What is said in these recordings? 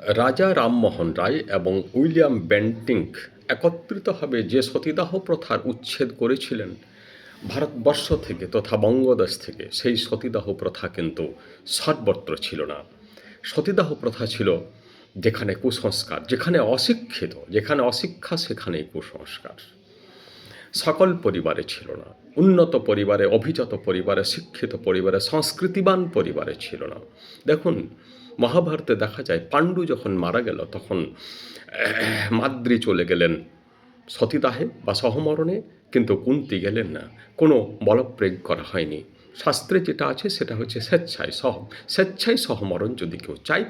রাজা রামমোহন রায় এবং William Bentinck একত্রিতভাবে যে সতীদাহ প্রথার উচ্ছেদ করেছিলেন ভারতবর্ষ থেকে তথা বঙ্গদেশ থেকে, সেই সতীদাহ প্রথা কিন্তু সর্বত্র ছিল না। সতীদাহ প্রথা ছিল যেখানে কুসংস্কার, যেখানে অশিক্ষিত, যেখানে অশিক্ষা সেখানেই কুসংস্কার। সকল পরিবারে ছিল না, উন্নত পরিবারে, অভিজাত পরিবারে, শিক্ষিত পরিবারে, সংস্কৃতিবান পরিবারে ছিল না। দেখুন, মহাভারতে দেখা যায় পাণ্ডু যখন মারা গেল তখন মাদ্রি চলে গেলেন সতীদাহে বা সহমরণে, কিন্তু কুন্তী গেলেন না। কোনো বলপ্রয়োগ করা হয়নি। শাস্ত্রে যেটা আছে সেটা হচ্ছে স্বেচ্ছায় সহমরণ যদি কেউ চায়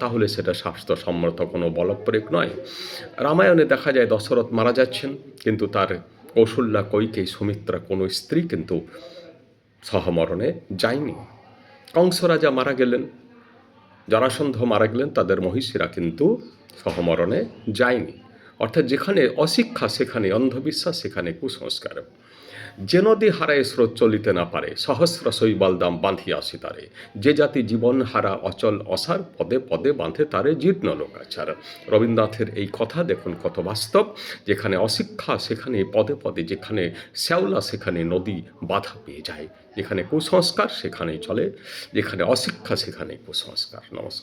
তাহলে সেটা শাস্ত্রসম্মত কোনো বলপ্রয়োগ নয়। রামায়ণে দেখা যায় দশরথ মারা যাচ্ছেন, কিন্তু তার কৌশল্যা, কৈকেয়ী, সুমিত্রা কোনো স্ত্রী কিন্তু সহমরণে যায়নি। কংস রাজা মারা গেলেন, জরাসন্ধ মারা গেলেন, তাদের মহিষীরা কিন্তু সহমরণে যায়নি। অর্থাৎ যেখানে অশিক্ষা সেখানে অন্ধবিশ্বাস, সেখানে কুসংস্কার। যে নদী হারায় স্রোত চলিতে না পারে, সহস্র শৈবালদাম বাঁধিয়া সীতারে। যে জাতি জীবন হারা অচল অসার, পদে পদে বাঁধে তারে জীর্ণ লোকাচার। রবীন্দ্রনাথের এই কথা দেখুন কত বাস্তব। যেখানে অশিক্ষা সেখানে পদে পদে, যেখানে শ্যাওলা সেখানে নদী বাধা পেয়ে যায়, যেখানে কুসংস্কার সেখানেই চলে, যেখানে অশিক্ষা সেখানে কুসংস্কার। নমস্কার।